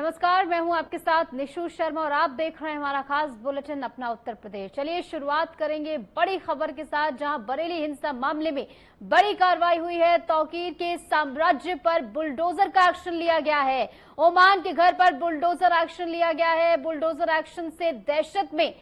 नमस्कार, मैं हूं आपके साथ निशु शर्मा और आप देख रहे हैं हमारा खास बुलेटिन अपना उत्तर प्रदेश। चलिए शुरुआत करेंगे बड़ी खबर के साथ, जहां बरेली हिंसा मामले में बड़ी कार्रवाई हुई है। तौकीर के साम्राज्य पर बुलडोजर का एक्शन लिया गया है। ओमान के घर पर बुलडोजर एक्शन लिया गया है। बुलडोजर एक्शन से दहशत में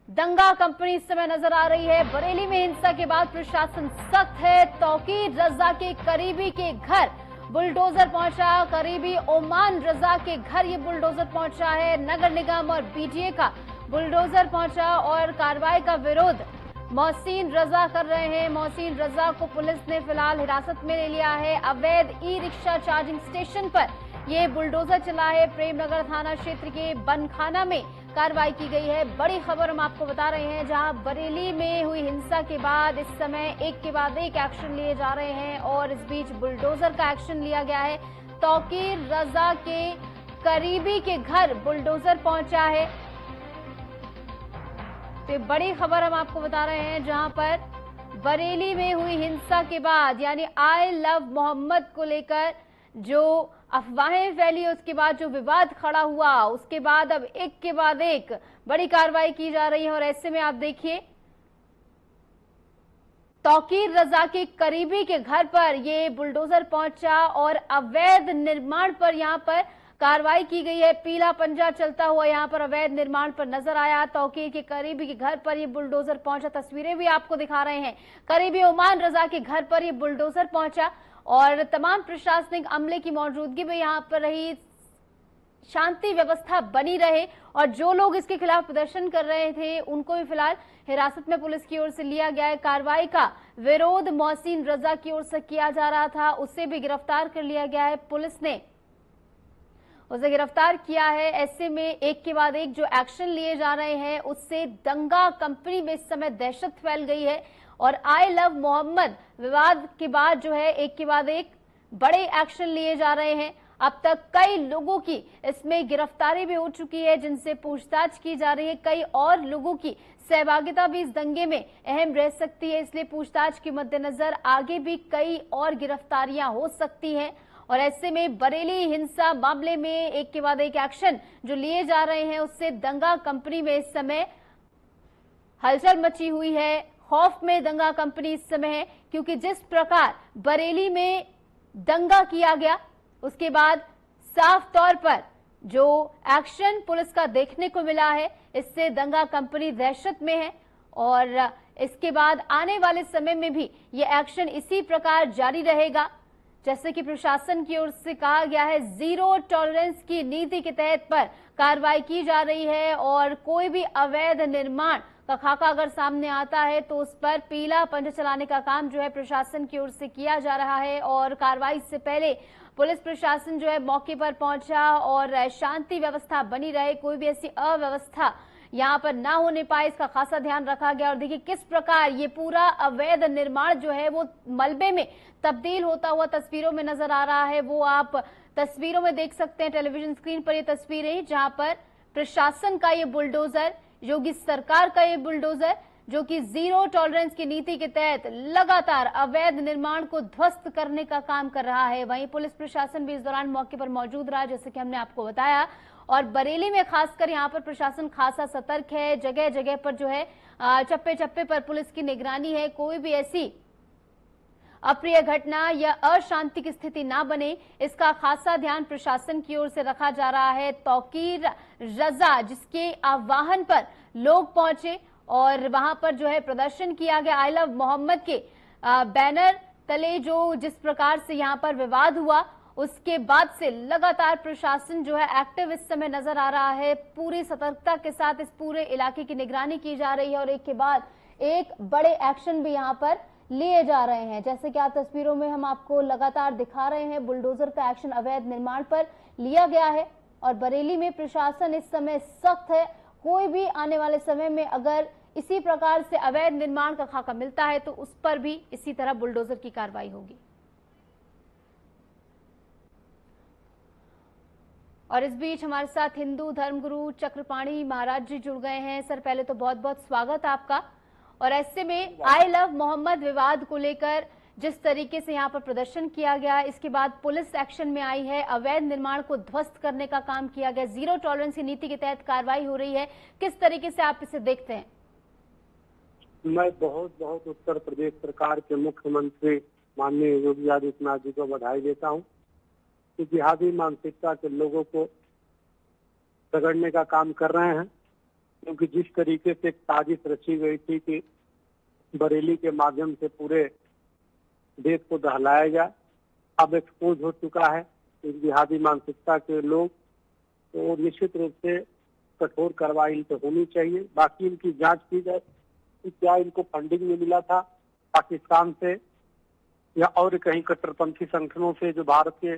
दंगा कंपनी इस समय नजर आ रही है। बरेली में हिंसा के बाद प्रशासन सख्त है। तौकीर रजा के करीबी के घर बुलडोजर पहुंचा। करीबी ओमान रजा के घर ये बुलडोजर पहुंचा है। नगर निगम और बीडीए का बुलडोजर पहुंचा और कार्रवाई का विरोध मोहसिन रजा कर रहे हैं। मोहसिन रजा को पुलिस ने फिलहाल हिरासत में ले लिया है। अवैध ई रिक्शा चार्जिंग स्टेशन पर ये बुलडोजर चला है। प्रेमनगर थाना क्षेत्र के बनखाना में कार्रवाई की गई है। बड़ी खबर हम आपको बता रहे हैं, जहां बरेली में हुई हिंसा के बाद इस समय एक के बाद एक एक्शन लिए जा रहे हैं और इस बीच बुलडोजर का एक्शन लिया गया है। तौकीर रजा के करीबी के घर बुलडोजर पहुंचा है। तो बड़ी खबर हम आपको बता रहे हैं, जहां पर बरेली में हुई हिंसा के बाद यानी आई लव मोहम्मद को लेकर जो अफवाहें फैली, उसके बाद जो विवाद खड़ा हुआ, उसके बाद अब एक के बाद एक बड़ी कार्रवाई की जा रही है। और ऐसे में आप देखिए, तौकीर रजा के करीबी के घर पर ये बुलडोजर पहुंचा और अवैध निर्माण पर यहां पर कार्रवाई की गई है। पीला पंजा चलता हुआ यहां पर अवैध निर्माण पर नजर आया। तौकीर के करीबी के घर पर ये बुलडोजर पहुंचा। तस्वीरें भी आपको दिखा रहे हैं। करीबी ओमान रजा के घर पर ये बुलडोजर पहुंचा और तमाम प्रशासनिक अमले की मौजूदगी में यहां पर रही, शांति व्यवस्था बनी रहे और जो लोग इसके खिलाफ प्रदर्शन कर रहे थे उनको भी फिलहाल हिरासत में पुलिस की ओर से लिया गया है। कार्रवाई का विरोध मोहसिन रजा की ओर से किया जा रहा था, उसे भी गिरफ्तार कर लिया गया है। पुलिस ने उसे गिरफ्तार किया है। ऐसे में एक के बाद एक जो एक्शन लिए जा रहे हैं, उससे दंगा कंपनी में इस समय दहशत फैल गई है और आई लव मोहम्मद विवाद के बाद जो है एक के बाद एक बड़े एक्शन लिए जा रहे हैं। अब तक कई लोगों की इसमें गिरफ्तारी भी हो चुकी है, जिनसे पूछताछ की जा रही है। कई और लोगों की सहभागिता भी इस दंगे में अहम रह सकती है, इसलिए पूछताछ के मद्देनजर आगे भी कई और गिरफ्तारियां हो सकती हैं। और ऐसे में बरेली हिंसा मामले में एक के बाद एक एक्शन जो लिए जा रहे हैं, उससे दंगा कंपनी में इस समय हलचल मची हुई है। खौफ में दंगा कंपनी इस समय है, क्योंकि जिस प्रकार बरेली में दंगा किया गया, उसके बाद साफ तौर पर जो एक्शन पुलिस का देखने को मिला है, इससे दंगा कंपनी दहशत में है और इसके बाद आने वाले समय में भी ये एक्शन इसी प्रकार जारी रहेगा। जैसे कि प्रशासन की ओर से कहा गया है, जीरो टॉलरेंस की नीति के तहत पर कार्रवाई की जा रही है और कोई भी अवैध निर्माण का खाका अगर सामने आता है तो उस पर पीला पंजा चलाने का काम जो है प्रशासन की ओर से किया जा रहा है। और कार्रवाई से पहले पुलिस प्रशासन जो है मौके पर पहुंचा और शांति व्यवस्था बनी रहे, कोई भी ऐसी अव्यवस्था यहां पर ना होने पाए, इसका खासा ध्यान रखा गया। और देखिए किस प्रकार ये पूरा अवैध निर्माण जो है वो मलबे में तब्दील होता हुआ तस्वीरों में नजर आ रहा है। वो आप तस्वीरों में देख सकते हैं, टेलीविजन स्क्रीन पर ये तस्वीरें, जहां पर प्रशासन का ये बुलडोजर, योगी सरकार का ये बुलडोजर, जो कि जीरो टॉलरेंस की नीति के तहत लगातार अवैध निर्माण को ध्वस्त करने का काम कर रहा है। वहीं पुलिस प्रशासन भी इस दौरान मौके पर मौजूद रहा, जैसे कि हमने आपको बताया। और बरेली में खासकर यहाँ पर प्रशासन खासा सतर्क है। जगह जगह पर जो है चप्पे चप्पे पर पुलिस की निगरानी है। कोई भी ऐसी अप्रिय घटना या अशांति की स्थिति ना बने, इसका खासा ध्यान प्रशासन की ओर से रखा जा रहा है। तौकीर रजा जिसके आह्वान पर लोग पहुंचे और वहां पर जो है प्रदर्शन किया गया, आई लव मोहम्मद के बैनर तले जो जिस प्रकार से यहां पर विवाद हुआ, उसके बाद से लगातार प्रशासन जो है एक्टिव इस समय नजर आ रहा है। पूरी सतर्कता के साथ इस पूरे इलाके की निगरानी की जा रही है और एक के बाद एक बड़े एक्शन भी यहां पर लिए जा रहे हैं। जैसे कि आप तस्वीरों में हम आपको लगातार दिखा रहे हैं, बुलडोजर का एक्शन अवैध निर्माण पर लिया गया है और बरेली में प्रशासन इस समय सख्त है। कोई भी आने वाले समय में अगर इसी प्रकार से अवैध निर्माण का खाका मिलता है तो उस पर भी इसी तरह बुलडोजर की कार्रवाई होगी। और इस बीच हमारे साथ हिंदू धर्मगुरु चक्रपाणी महाराज जी जुड़ गए हैं। सर, पहले तो बहुत बहुत स्वागत आपका। और ऐसे में आई लव मोहम्मद विवाद को लेकर जिस तरीके से यहाँ पर प्रदर्शन किया गया, इसके बाद पुलिस एक्शन में आई है, अवैध निर्माण को ध्वस्त करने का काम किया गया, जीरो टॉलरेंस की नीति के तहत कार्रवाई हो रही है, किस तरीके से आप इसे देखते हैं? मैं बहुत उत्तर प्रदेश सरकार के मुख्यमंत्री माननीय योगी आदित्यनाथ जी को बधाई देता हूं कि जिहादी मानसिकता के लोगों को रगड़ने का काम कर रहे हैं। क्योंकि जिस तरीके से एक साजिश रची गई थी कि बरेली के माध्यम से पूरे देश को दहलाया जाए, अब एक्सपोज हो चुका है। इस जिहादी मानसिकता के लोग तो निश्चित रूप से कठोर कार्रवाई इन पर होनी चाहिए। बाकी इनकी जांच की जाए कि क्या इनको फंडिंग में मिला था पाकिस्तान से या और कहीं कट्टरपंथी संगठनों से जो भारत के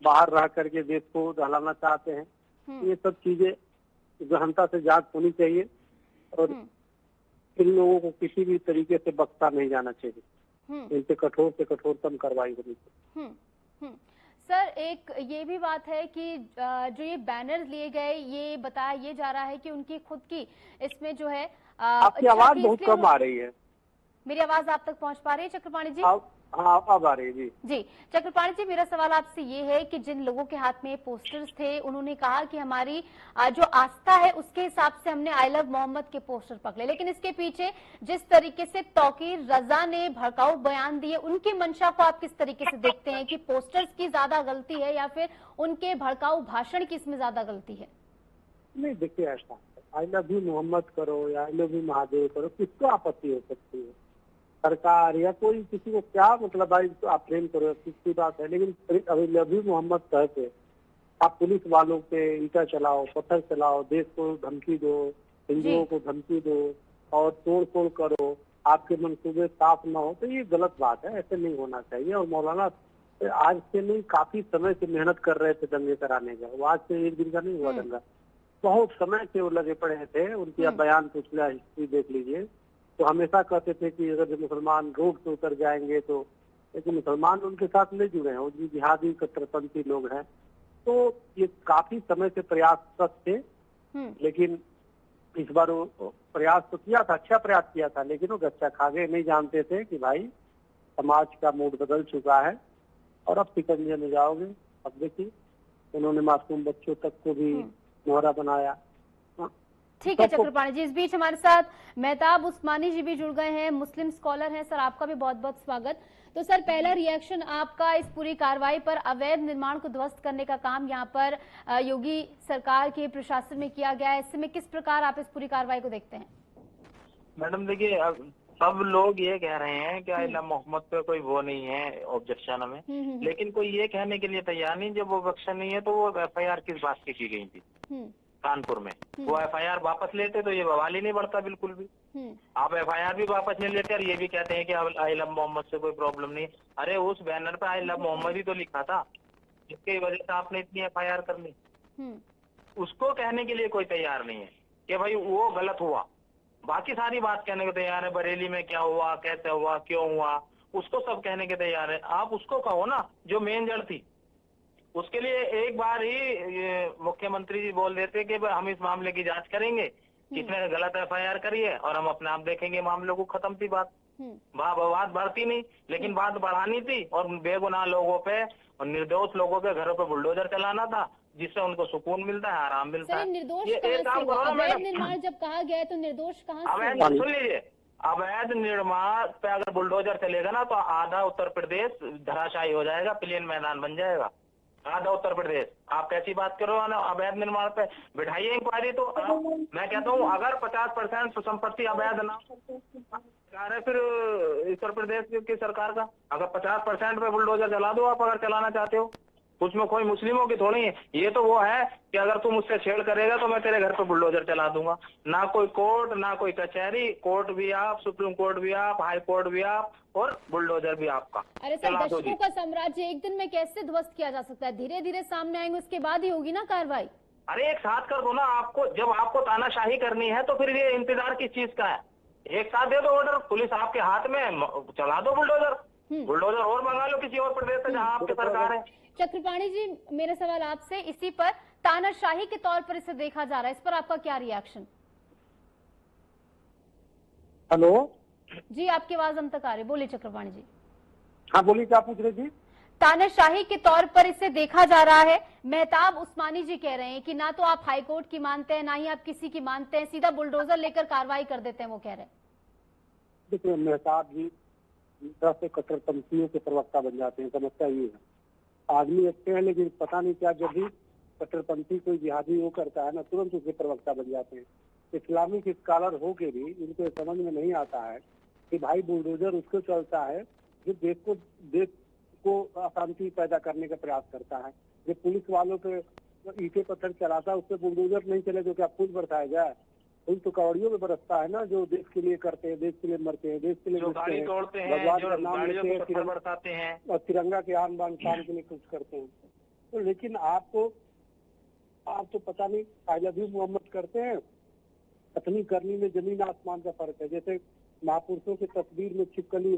बाहर रह करके देश को दहलाना चाहते हैं। ये सब चीजें गहनता से जांच होनी चाहिए और इन लोगों को किसी भी तरीके से बख्शा नहीं जाना चाहिए। इन पे कठोर से कठोरतम कार्रवाई होनी चाहिए। सर, एक ये भी बात है कि जो ये बैनर लिए गए, ये बताया ये जा रहा है कि उनकी खुद की इसमें जो है आपकी आवाज बहुत कम आ रही है। मेरी आवाज आप तक पहुंच पा रही है चक्रपाणी जी? हाँ, अब आ रही है जी। चक्रपाणी जी, मेरा सवाल आपसे ये है कि जिन लोगों के हाथ में पोस्टर्स थे, उन्होंने कहा कि हमारी जो आस्था है उसके हिसाब से हमने आई लव मोहम्मद के पोस्टर पकड़े, लेकिन इसके पीछे जिस तरीके से तौकीर रजा ने भड़काऊ बयान दिए, उनकी मंशा को आप किस तरीके से देखते हैं कि पोस्टर्स की ज्यादा गलती है या फिर उनके भड़काऊ भाषण की इसमें ज्यादा गलती है? नहीं, देखिए, ऐसा आई लव यू मोहम्मद करो या आई लव यू महादेव करो, किसको आपत्ति हो सकती है? सरकार या कोई किसी को क्या मतलब भाई आप प्रेम करो, किसकी बात है। लेकिन अभी लव यू मोहम्मद कहते आप पुलिस वालों पे ईंटा चलाओ, पत्थर चलाओ, देश को धमकी दो, हिंदुओं को धमकी दो और तोड़ फोड़ करो, आपके मंसूबे साफ न हो, तो ये गलत बात है। ऐसे नहीं होना चाहिए। और मौलाना आज से नहीं, काफी समय से मेहनत कर रहे थे दंगे कराने का। वो आज से एक दिन का नहीं हुआ दंगा, बहुत समय से वो लगे पड़े थे। उनकी बयान पिछला हिस्ट्री देख लीजिए, तो हमेशा कहते थे कि अगर जो मुसलमान रोड से उतर जाएंगे तो, लेकिन मुसलमान उनके साथ नहीं जुड़े हैं, वो जिहादी कट्टरपंथी लोग हैं। तो ये काफी समय से प्रयासरत थे, लेकिन इस बार वो प्रयास तो किया था, अच्छा प्रयास किया था, लेकिन वो गच्चा खा गए। नहीं जानते थे कि भाई समाज का मूड बदल चुका है और अब शिकंजे में जाओगे। अब देखिए, उन्होंने मासूम बच्चों तक को भी मोहरा बनाया। ठीक है चक्रपाणी जी, इस बीच हमारे साथ मेहताब उस्मानी जी भी जुड़ गए हैं, मुस्लिम स्कॉलर हैं। सर, आपका भी बहुत बहुत स्वागत। तो सर, पहला रिएक्शन आपका इस पूरी कार्रवाई पर, अवैध निर्माण को ध्वस्त करने का काम यहाँ पर योगी सरकार के प्रशासन में किया गया है, इससे में किस प्रकार आप इस पूरी कार्रवाई को देखते हैं? मैडम देखिए, सब लोग ये कह रहे हैं कि आई लव मोहम्मद पे कोई वो नहीं है ऑब्जेक्शन हमें, लेकिन कोई ये कहने के लिए तैयार नहीं जब वो ऑब्जेक्शन नहीं है तो वो FIR किस बात की गई थी कानपुर में। वो FIR वापस लेते तो ये बवाल ही नहीं बढ़ता बिल्कुल भी। आप FIR भी वापस नहीं लेते और ये भी कहते हैं कि आई लव मोहम्मद से कोई प्रॉब्लम नहीं। अरे उस बैनर पे आई लव मोहम्मद ही तो लिखा था, जिसकी वजह से आपने इतनी FIR कर ली। उसको कहने के लिए कोई तैयार नहीं है कि भाई वो गलत हुआ। बाकी सारी बात कहने को तैयार है, बरेली में क्या हुआ, कैसे हुआ, क्यों हुआ, उसको सब कहने के तैयार है। आप उसको कहो ना जो मेन जड़ थी। उसके लिए एक बार ही मुख्यमंत्री जी बोल देते कि हम इस मामले की जांच करेंगे, किसने गलत FIR करी है और हम अपने आप देखेंगे मामलों को, खत्म थी बात। बात बढ़ती नहीं, लेकिन बात बढ़ानी थी और बेगुनाह लोगों पे और निर्दोष लोगों के घरों पे बुलडोजर चलाना था, जिससे उनको सुकून मिलता है, आराम मिलता है। निर्दोष अवैध निर्माण जब कहा गया है तो निर्दोष कहाँ से? अवैध, सुन लीजिए, अवैध निर्माण पे अगर बुलडोजर चलेगा ना तो आधा उत्तर प्रदेश धराशायी हो जाएगा, प्लेन मैदान बन जाएगा आधा उत्तर प्रदेश। आप कैसी बात कर रहे हो ना, अवैध निर्माण पे बिठाइए इंक्वायरी। तो मैं कहता हूँ अगर 50% संपत्ति अवैध ना है फिर उत्तर प्रदेश की सरकार का, अगर 50% पे बुलडोजर चला दो आप, अगर चलाना चाहते हो। उसमें कोई मुस्लिमों की थोड़ी है। ये तो वो है कि अगर तू मुझसे छेड़ करेगा तो मैं तेरे घर पे बुलडोजर चला दूंगा। ना कोई कोर्ट, ना कोई कचहरी, कोर्ट भी आप, सुप्रीम कोर्ट भी आप, हाई कोर्ट भी आप और बुलडोजर भी आपका। अरे सर, दशकों का साम्राज्य एक दिन में कैसे ध्वस्त किया जा सकता है? धीरे धीरे सामने आएंगे, उसके बाद ही होगी ना कार्रवाई। अरे एक साथ कर दो ना। आपको जब आपको तानाशाही करनी है तो फिर ये इंतजार किस चीज का है? एक साथ दे दो ऑर्डर, पुलिस आपके हाथ में, चला दो बुलडोजर। बुलडोजर और मंगा लो किसी और प्रदेश से जहाँ आपकी सरकार है। चक्रपाणी जी, मेरा सवाल आपसे इसी पर, तानाशाही के तौर पर इसे देखा जा रहा है, इस पर आपका क्या रिएक्शन? हेलो जी, आपकी आवाज हम तक आ रही, बोलिए चक्रपाणी जी। हाँ बोलिए, क्या पूछ रही थी? तानाशाही के तौर पर इसे देखा जा रहा है। मेहताब उस्मानी जी कह रहे हैं कि ना तो आप हाईकोर्ट की मानते हैं, ना ही आप किसी की मानते हैं, सीधा बुलडोजर लेकर कार्रवाई कर देते हैं, वो कह रहे हैं। देखिए, मेहताब जी तरह से कट्टरपंथियों के प्रवक्ता बन जाते हैं। समस्या ये है, आदमी अच्छे हैं लेकिन पता नहीं क्या, जब भी कट्टरपंथी कोई जिहादी वो करता है ना, तुरंत उसके प्रवक्ता बन जाते हैं। इस्लामिक स्कॉलर हो के भी इनको समझ में नहीं आता है कि भाई बुलडोजर उसको चलता है जो देश को अशांति पैदा करने का प्रयास करता है। जो पुलिस वालों पे ईंटें पत्थर चलाता है, उससे बुलडोजर नहीं चले तो क्या फूल बरसाया जाए? फूल तो कवड़ियों में बरसता है ना, जो देश के लिए करते हैं, देश के लिए मरते हैं, देश के लिए तोड़ते हैं, भगवान का नाम लेते हैं, हैं और तिरंगा के आन बान शान के लिए कुछ करते हैं। तो लेकिन आप तो पता नहीं आई लव यू मोहम्मद करते हैं। कथनी करनी में जमीन आसमान का फर्क है। जैसे महापुरुषों की तस्वीर में छिपकली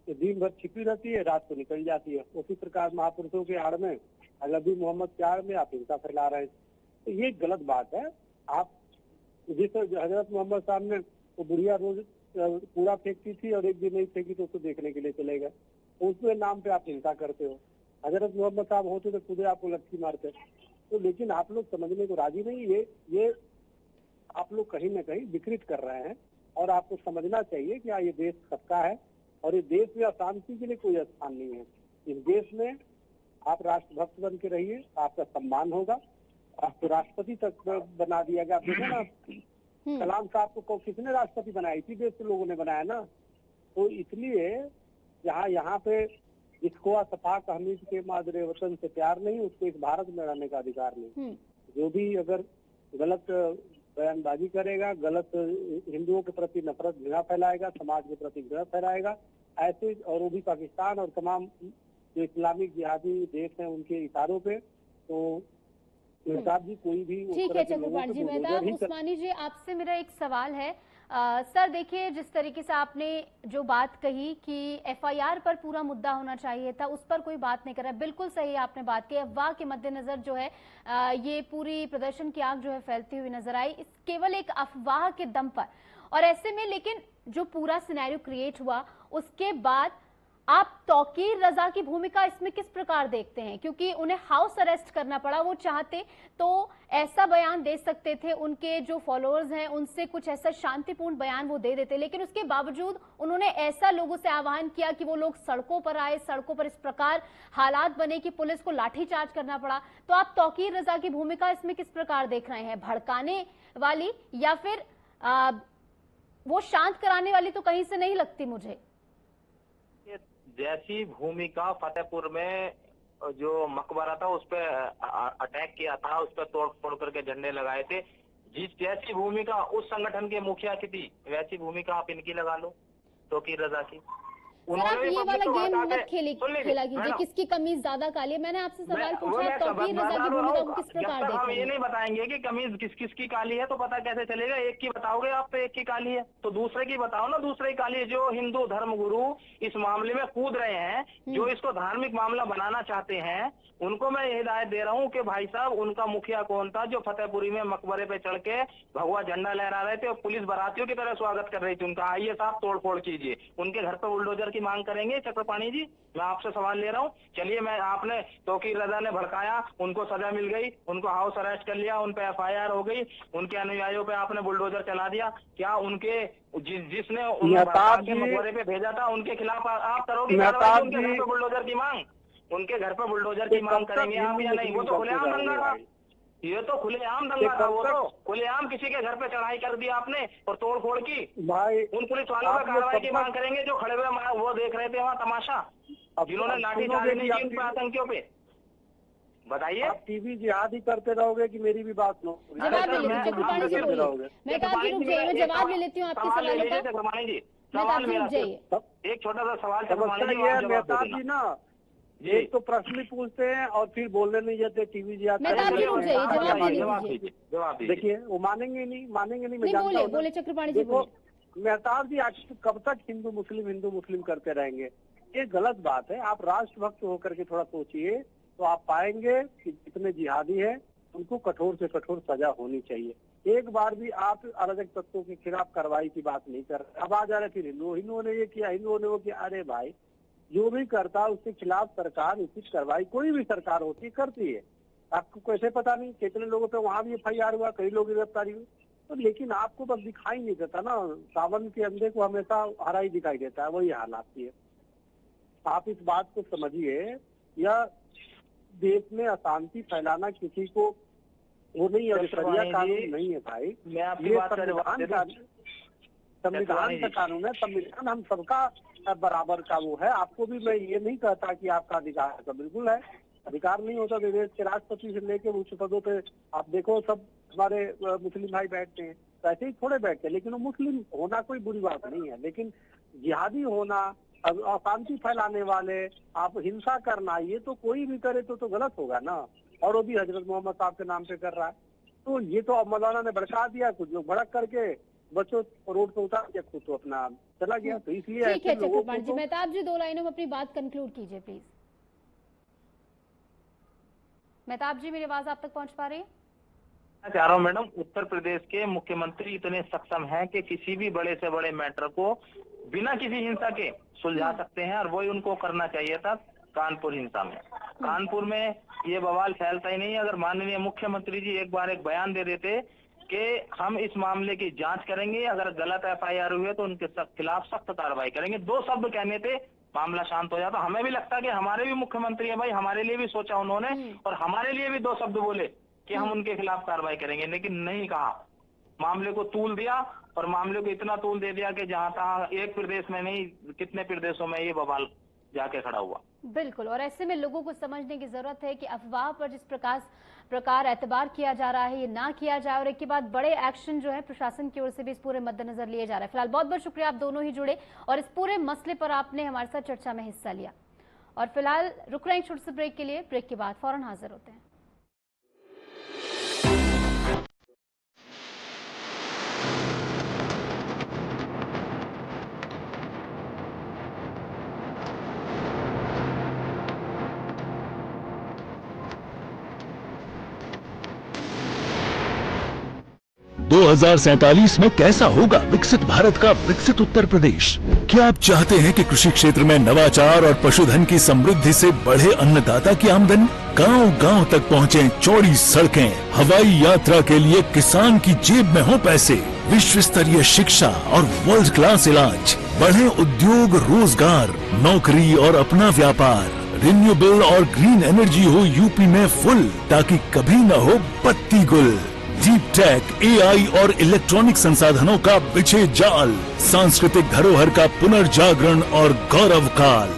दिन भर छिपी रहती है, रात को निकल जाती है, उसी प्रकार महापुरुषों के आड़ में आई लव यू मोहम्मद के आड़ में आप हिंसा फैला रहे हैं। तो ये गलत बात है। आप जिस हजरत मोहम्मद साहब ने वो बुढ़िया रोज कूड़ा फेंकती थी और एक दिन नहीं फेंकी तो उसको देखने के लिए चले गए, उसके नाम पे आप हिंसा करते हो। हजरत मोहम्मद साहब होते तो खुद आपको लट्ठी मारते। तो लेकिन आप लोग समझने को राजी नहीं। ये आप लोग कहीं न कहीं विकृत कर रहे हैं, और आपको समझना चाहिए कि ये देश सबका है और ये देश में अशांति के लिए कोई स्थान नहीं है। इस देश में आप राष्ट्रभक्त बन के रहिए, आपका सम्मान होगा। आपको राष्ट्रपति तक बना दिया गया। देखो ना, कलाम साहब को किसने राष्ट्रपति बनाया? इसी देश के लोगों ने बनाया ना। तो इसलिए यहाँ पे जिसको सफाक हमीद के मादरे वतन से प्यार नहीं, उसको इस भारत में रहने का अधिकार नहीं। जो भी अगर गलत बयानबाजी करेगा, गलत हिंदुओं के प्रति नफरत घृणा फैलाएगा, समाज के प्रति घृणा फैलाएगा, ऐसे, और वो भी पाकिस्तान और तमाम जो इस्लामिक जिहादी देश हैं उनके इशारों पे, तो मेहताब जी कोई भी ठीक है चक्रपाणी जी। मेहताब उस्मानी जी, आपसे मेरा एक सवाल है। सर देखिए, जिस तरीके से आपने जो बात कही कि एफआईआर पर पूरा मुद्दा होना चाहिए था, उस पर कोई बात नहीं कर रहा है, बिल्कुल सही आपने बात की। अफवाह के मद्देनजर जो है ये पूरी प्रदर्शन की आग जो है फैलती हुई नजर आई, इस केवल एक अफवाह के दम पर। और ऐसे में लेकिन जो पूरा सिनेरियो क्रिएट हुआ उसके बाद आप तौकीर रजा की भूमिका इसमें किस प्रकार देखते हैं? क्योंकि उन्हें हाउस अरेस्ट करना पड़ा। वो चाहते तो ऐसा बयान दे सकते थे, उनके जो फॉलोअर्स हैं उनसे कुछ ऐसा शांतिपूर्ण बयान वो दे देते, लेकिन उसके बावजूद उन्होंने ऐसा लोगों से आह्वान किया कि वो लोग सड़कों पर आए। सड़कों पर इस प्रकार हालात बने कि पुलिस को लाठीचार्ज करना पड़ा। तो आप तौकीर रजा की भूमिका इसमें किस प्रकार देख रहे हैं? भड़काने वाली या फिर वो शांत कराने वाली तो कहीं से नहीं लगती मुझे। जैसी भूमिका फतेहपुर में जो मकबरा था उस पर अटैक किया था, उस पर तोड़ फोड़ करके झंडे लगाए थे, जैसी भूमिका उस संगठन के मुखिया की थी, वैसी भूमिका आप इनकी लगा लो, तौकीर रजा की। सर आप ये वाला गेम मत खेला कीजिए, किसकी कमीज ज्यादा काली है। मैंने आपसे सवाल पूछा, तौकीर रजा की भूमिका को किस प्रकार देखते हैं? हम ये नहीं बताएंगे कि कमीज किसकी काली है तो पता कैसे चलेगा? एक की बताओगे आप तो एक की काली है, तो दूसरे की बताओ ना दूसरे की काली है। जो हिंदू धर्म गुरु इस मामले में कूद रहे हैं, जो इसको धार्मिक मामला बनाना चाहते हैं, उनको मैं ये हिदायत दे रहा हूँ कि भाई साहब, उनका मुखिया कौन था जो फतेहपुरी में मकबरे पे चढ़ के भगवा झंडा लहरा रहे थे और पुलिस बारातियों की तरह स्वागत कर रही थी उनका? आइए साहब तोड़फोड़ कीजिए। उनके घर पर बुलडोजर की मांग करेंगे चक्रपाणी जी? मैं आपसे सवाल ले रहा हूँ। चलिए, मैं आपने तौकीर रजा ने भड़काया, उनको सजा मिल गई, उनको हाउस अरेस्ट कर लिया, उन पे एफआईआर हो गई, उनके अनुयायियों पे आपने बुलडोजर चला दिया। क्या उनके जिसने मकबरे पे भेजा था उनके खिलाफ आप करोगे उनके घर पे बुलडोजर की मांग? उनके घर पर बुलडोजर की मांग करेंगे आप या नहीं? वो तो खुलेआम दंगा था, ये तो खुलेआम दंगा था। वो तो खुलेआम किसी के घर पे चढ़ाई कर दी आपने और तोड़ फोड़ की। उन पुलिस वालों पर कार्रवाई की मांग करेंगे जो खड़े हुए वो देख रहे थे वहाँ तमाशा, जिन्होंने लाठीचार्ज नहीं की उन पे आतंकियों पे। बताइए, आप टीवी जिहादी करते रहोगे कि मेरी भी बात सुनो? जवाब ले लेती हूँ चक्रपाणी जी, बोलिए। मैं जवाब ले लेती हूँ आपके सवालों का। चक्रपाणी जी, सवाल मेरा एक छोटा सा सवाल चक्रपाणी जी, मेहताब जी ना एक तो प्रश्न भी पूछते हैं और फिर बोलने नहीं जाते। टीवी जी देखिए, वो मानेंगे नहीं, मैं जानता हूँ। बोले चक्रपाणी जी, देखो मेहताब जी, आज कब तक हिंदू मुस्लिम करते रहेंगे? ये गलत बात है। आप राष्ट्रभक्त होकर के थोड़ा सोचिए तो आप पाएंगे कि जितने जिहादी है उनको कठोर से कठोर सजा होनी चाहिए। एक बार भी आप अराजक तत्वों के खिलाफ कार्रवाई की बात नहीं कर रहे। अब आ जा रहे फिर हिंदुओं ने ये किया, हिंदुओं ने वो किया। अरे भाई, जो भी करता है उसके खिलाफ सरकार उचित कार्रवाई, कोई भी सरकार होती करती है। आपको कैसे पता नहीं कितने लोगों पे वहां भी FIR हुआ, कई लोग गिरफ्तारी हुई, तो लेकिन आपको बस दिखाई नहीं देता ना, सावन के अंधे को हमेशा हरा ही दिखाई देता है, वही हालात है। आप इस बात को समझिए, यह देश में अशांति फैलाना किसी को वो नहीं है, शरिया कानून नहीं है भाई, मैं आपकी ये बात का जवाब संविधान का कानून है। संविधान हम सबका बराबर का वो है। आपको भी मैं ये नहीं कहता कि आपका अधिकार है, बिल्कुल है, अधिकार नहीं होता तो देश के राष्ट्रपति से लेके उच्च पदों पे आप देखो सब हमारे मुस्लिम भाई बैठते हैं, तो ऐसे ही थोड़े बैठते हैं, लेकिन वो मुस्लिम होना कोई बुरी बात नहीं है। लेकिन जिहादी होना, अशांति फैलाने वाले, आप हिंसा करना, ये तो कोई भी करे तो गलत होगा ना। और वो भी हजरत मोहम्मद साहब के नाम पे कर रहा है, तो ये तो अब मौलाना ने भड़का दिया, कुछ लोग भड़क करके बच्चों रोड पे उतार दिया, खुद तो अपना चला गया। तो इसलिए ठीक है ऐसे लोगों चक्रपाणी जी, को मेहताब जी 2 लाइनों में अपनी बात कंक्लूड कीजिए प्लीज। मेहताब जी मेरी आवाज आप तक पहुंच पा रही है? मैं चाह रहा हूँ मैडम, उत्तर प्रदेश के मुख्यमंत्री इतने सक्षम हैं कि किसी भी बड़े से बड़े मैटर को बिना किसी हिंसा के सुलझा सकते हैं, और वही उनको करना चाहिए था कानपुर हिंसा में। कानपुर में ये बवाल फैलता ही नहीं। अगर माननीय मुख्यमंत्री जी एक बार एक बयान दे देते कि हम इस मामले की जांच करेंगे, अगर गलत FIR हुई है तो उनके खिलाफ सख्त कार्रवाई करेंगे, 2 शब्द कहने थे, मामला शांत हो जाता। हमें भी लगता है कि हमारे भी मुख्यमंत्री है भाई, हमारे लिए भी सोचा उन्होंने, और हमारे लिए भी 2 शब्द बोले कि हम उनके खिलाफ कार्रवाई करेंगे, लेकिन नहीं कहा। मामले को तूल दिया, और मामले को इतना तूल दे दिया कि जहां तहां, एक प्रदेश में नहीं कितने प्रदेशों में ये बवाल जाके खड़ा हुआ। बिल्कुल, और ऐसे में लोगों को समझने की जरूरत है कि अफवाह पर जिस प्रकार एतबार किया जा रहा है, ये ना किया जाए, और एक के बाद बड़े एक्शन जो है प्रशासन की ओर से भी इस पूरे मद्देनजर लिए जा रहा है। फिलहाल बहुत बहुत शुक्रिया, आप दोनों ही जुड़े और इस पूरे मसले पर आपने हमारे साथ चर्चा में हिस्सा लिया। और फिलहाल रुक रहे हैं छोटे से ब्रेक के लिए, ब्रेक के बाद फौरन हाजिर होते हैं। दो 2047 में कैसा होगा विकसित भारत का विकसित उत्तर प्रदेश? क्या आप चाहते हैं कि कृषि क्षेत्र में नवाचार और पशुधन की समृद्धि से बढ़े अन्नदाता की आमदनी, गांव-गांव तक पहुंचे चौड़ी सड़कें, हवाई यात्रा के लिए किसान की जेब में हो पैसे, विश्व स्तरीय शिक्षा और वर्ल्ड क्लास इलाज, बढ़े उद्योग, रोजगार, नौकरी और अपना व्यापार, रिन्यूएबल और ग्रीन एनर्जी हो यूपी में फुल, ताकि कभी न हो बत्ती गुल। डीप टेक, AI और इलेक्ट्रॉनिक संसाधनों का बिछे जाल, सांस्कृतिक धरोहर का पुनर्जागरण और गौरव काल।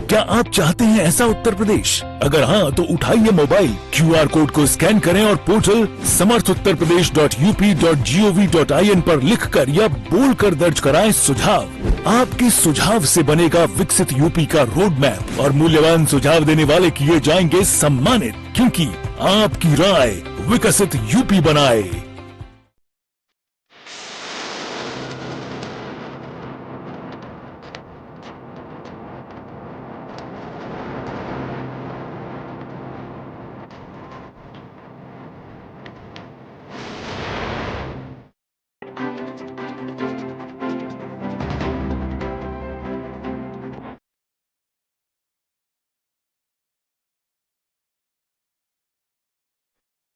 क्या आप चाहते हैं ऐसा उत्तर प्रदेश? अगर हाँ तो उठाइए मोबाइल, QR कोड को स्कैन करें और पोर्टल samarthuttarpradesh.up.gov.in पर लिखकर या बोलकर दर्ज कराएं सुझाव। आपके सुझाव से बनेगा विकसित यूपी का रोड मैप, और मूल्यवान सुझाव देने वाले किए जाएंगे सम्मानित, क्योंकि आपकी राय विकसित यूपी बनाए।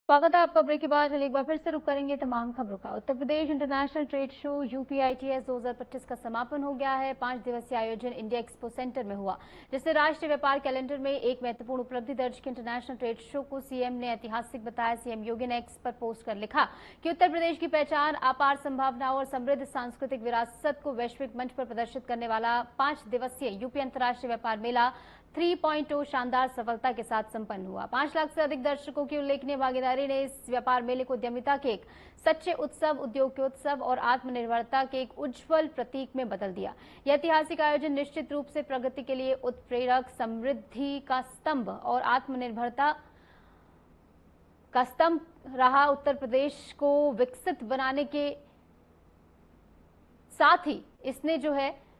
स्वागत है आपका ब्रेक के बाद। एक बार फिर से रुक करेंगे तमाम खबरों का। Uttar Pradesh international trade show UPITS 2025 का समापन हो गया है। 5 दिवसीय आयोजन इंडिया एक्सपो सेंटर में हुआ, जिससे राष्ट्रीय व्यापार कैलेंडर में एक महत्वपूर्ण उपलब्धि दर्ज की। इंटरनेशनल ट्रेड शो को CM ने ऐतिहासिक बताया। CM योगी ने एक्स पर पोस्ट कर लिखा कि उत्तर प्रदेश की पहचान, अपार संभावनाओं और समृद्ध सांस्कृतिक विरासत को वैश्विक मंच पर प्रदर्शित करने वाला 5 दिवसीय यूपी अंतर्राष्ट्रीय व्यापार मेला 3.0 शानदार सफलता के साथ संपन्न हुआ। 5 लाख से अधिक दर्शकों की उल्लेखनीय भागीदारी ने इस व्यापार मेले को उद्यमिता के एक सच्चे उत्सव, उद्योग के उत्सव और आत्मनिर्भरता के एक उज्जवल प्रतीक में बदल दिया। यह ऐतिहासिक आयोजन निश्चित रूप से प्रगति के लिए उत्प्रेरक, समृद्धि का स्तंभ और आत्मनिर्भरता का स्तंभ रहा। उत्तर प्रदेश को विकसित बनाने के साथ ही इसने जो है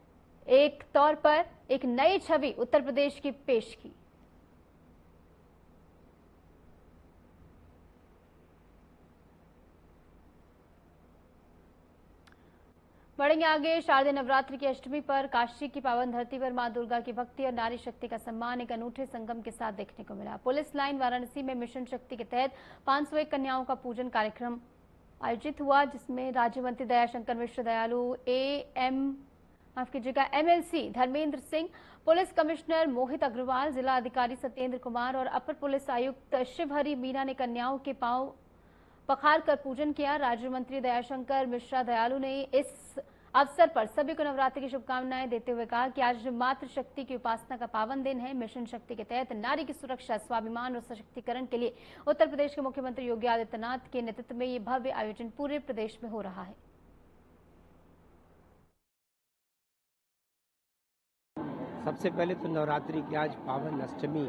एक तौर पर एक नई छवि उत्तर प्रदेश की पेश की। बढ़ेंगे आगे। शारदीय नवरात्रि की अष्टमी पर काशी की पावन धरती पर मां दुर्गा की भक्ति और नारी शक्ति का सम्मान एक अनूठे संगम के साथ देखने को मिला। पुलिस लाइन वाराणसी में मिशन शक्ति के तहत 501 कन्याओं का पूजन कार्यक्रम आयोजित हुआ, जिसमें राज्य मंत्री Dayashankar Mishra, Dayalu MLC Dharmendra Singh, police commissioner Mohit Agrawal, जिला अधिकारी सत्येंद्र कुमार और अपर पुलिस आयुक्त शिवहरी मीना ने कन्याओं के पांव पखार कर पूजन किया। राज्य मंत्री दयाशंकर मिश्रा दयालु ने इस अवसर पर सभी को नवरात्रि की शुभकामनाएं देते हुए कहा कि आज मातृ शक्ति की उपासना का पावन दिन है। मिशन शक्ति के तहत नारी की सुरक्षा, स्वाभिमान और सशक्तिकरण के लिए उत्तर प्रदेश के मुख्यमंत्री योगी आदित्यनाथ के नेतृत्व में ये भव्य आयोजन पूरे प्रदेश में हो रहा है। सबसे पहले तो नवरात्रि की आज पावन अष्टमी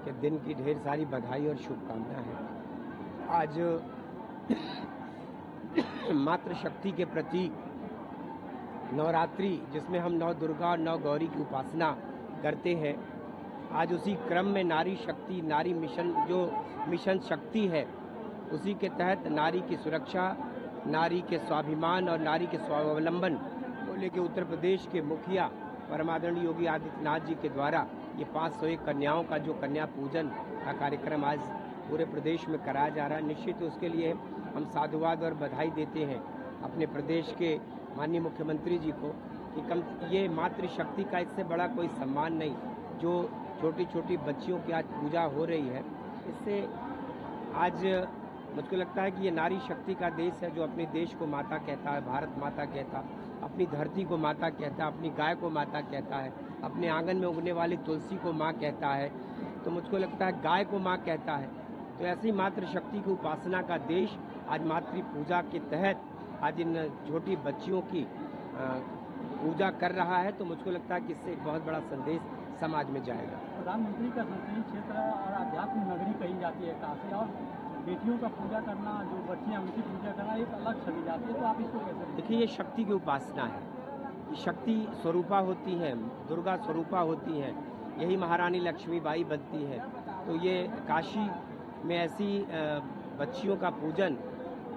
के दिन की ढेर सारी बधाई और शुभकामनाएं हैं। आज मातृशक्ति के प्रतीक नवरात्रि, जिसमें हम नौ दुर्गा और नौ गौरी की उपासना करते हैं, आज उसी क्रम में नारी शक्ति, नारी मिशन, जो मिशन शक्ति है, उसी के तहत नारी की सुरक्षा, नारी के स्वाभिमान और नारी के स्वावलंबन को लेकर उत्तर प्रदेश के मुखिया परमादरणीय योगी आदित्यनाथ जी के द्वारा ये 501 कन्याओं का जो कन्या पूजन का कार्यक्रम आज पूरे प्रदेश में कराया जा रहा है। निश्चित उसके लिए हम साधुवाद और बधाई देते हैं अपने प्रदेश के माननीय मुख्यमंत्री जी को कि ये मातृशक्ति का इससे बड़ा कोई सम्मान नहीं। जो छोटी छोटी बच्चियों की आज पूजा हो रही है, इससे आज मुझको लगता है कि ये नारी शक्ति का देश है, जो अपने देश को माता कहता है, भारत माता कहता है, अपनी धरती को माता कहता है, अपनी गाय को माता कहता है, अपने आंगन में उगने वाली तुलसी को माँ कहता है, तो मुझको लगता है गाय को माँ कहता है। तो ऐसी मातृशक्ति की उपासना का देश आज मातृ पूजा के तहत आज इन छोटी बच्चियों की पूजा कर रहा है, तो मुझको लगता है कि इससे एक बहुत बड़ा संदेश समाज में जाएगा। प्रधानमंत्री का संसदीय क्षेत्र और आध्यात्मिक नगरी कही जाती है काशी, और बेटियों का पूजा करना, जो बच्चियां उनकी पूजा करना एक अलग छवि जाती है, तो आप इसको कैसे देखिए? ये शक्ति की उपासना है, ये शक्ति स्वरूपा होती है, दुर्गा स्वरूपा होती है, यही महारानी लक्ष्मीबाई बनती है। तो ये काशी में ऐसी बच्चियों का पूजन,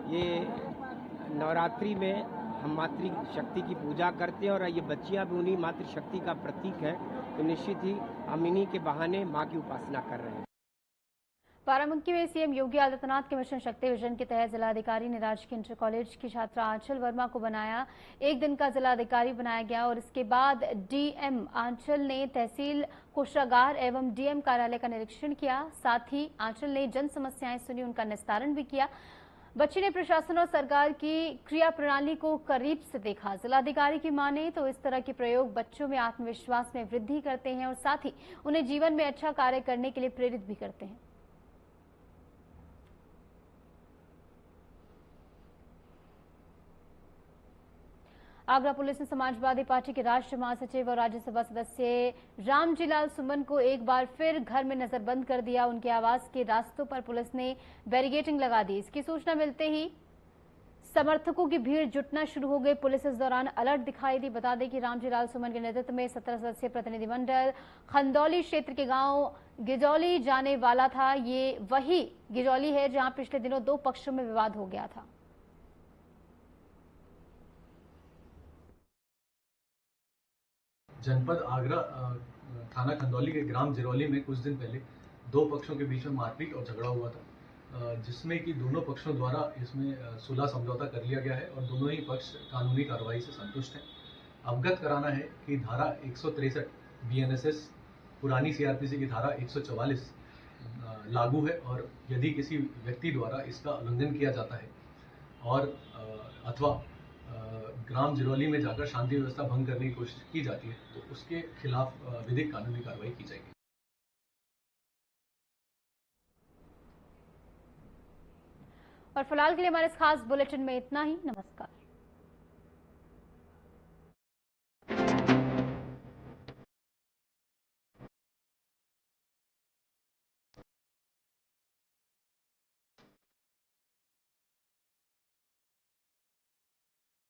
ये नवरात्रि में हम मातृ शक्ति की पूजा करते हैं और ये बच्चियां भी उन्हीं मातृ शक्ति का प्रतीक है, तो निश्चित ही हम इन्हीं के बहाने माँ की उपासना कर रहे हैं। बाराबंकी में सीएम योगी आदित्यनाथ के मिशन शक्ति विजन के तहत जिलाधिकारी ने राजकीय इंटर कॉलेज की छात्रा आंचल वर्मा को बनाया, एक दिन का जिलाधिकारी बनाया गया और इसके बाद डीएम आंचल ने तहसील कोषागार एवं डीएम कार्यालय का निरीक्षण किया। साथ ही आंचल ने जन समस्याएं सुनी, उनका निस्तारण भी किया। बच्ची ने प्रशासन और सरकार की क्रिया प्रणाली को करीब से देखा। जिलाधिकारी की माने तो इस तरह के प्रयोग बच्चों में आत्मविश्वास में वृद्धि करते हैं और साथ ही उन्हें जीवन में अच्छा कार्य करने के लिए प्रेरित भी करते हैं। आगरा पुलिस ने समाजवादी पार्टी के राष्ट्रीय महासचिव और राज्यसभा सदस्य रामजीलाल सुमन को एक बार फिर घर में नजरबंद कर दिया। उनके आवास के रास्तों पर पुलिस ने बैरिकेडिंग लगा दी। इसकी सूचना मिलते ही समर्थकों की भीड़ जुटना शुरू हो गई। पुलिस इस दौरान अलर्ट दिखाई दी। बता दें कि रामजीलाल सुमन के नेतृत्व में 17 सदस्यीय प्रतिनिधिमंडल खंदौली क्षेत्र के गांव गिजौली जाने वाला था। ये वही गिजौली है जहां पिछले दिनों 2 पक्षों में विवाद हो गया था। जनपद आगरा थाना खंदौली के ग्राम जिरौली में कुछ दिन पहले 2 पक्षों के बीच में मारपीट और झगड़ा हुआ था, जिसमें कि दोनों पक्षों द्वारा इसमें सुलह समझौता कर लिया गया है और दोनों ही पक्ष कानूनी कार्रवाई से संतुष्ट हैं। अवगत कराना है कि धारा 163 BNSS पुरानी CRPC की धारा 144 लागू है और यदि किसी व्यक्ति द्वारा इसका उल्लंघन किया जाता है और अथवा ग्राम जिरौली में जाकर शांति व्यवस्था भंग करने की कोशिश की जाती है, तो उसके खिलाफ विधिक कानूनी कार्रवाई की जाएगी। और फिलहाल के लिए हमारे इस खास बुलेटिन में इतना ही। नमस्कार।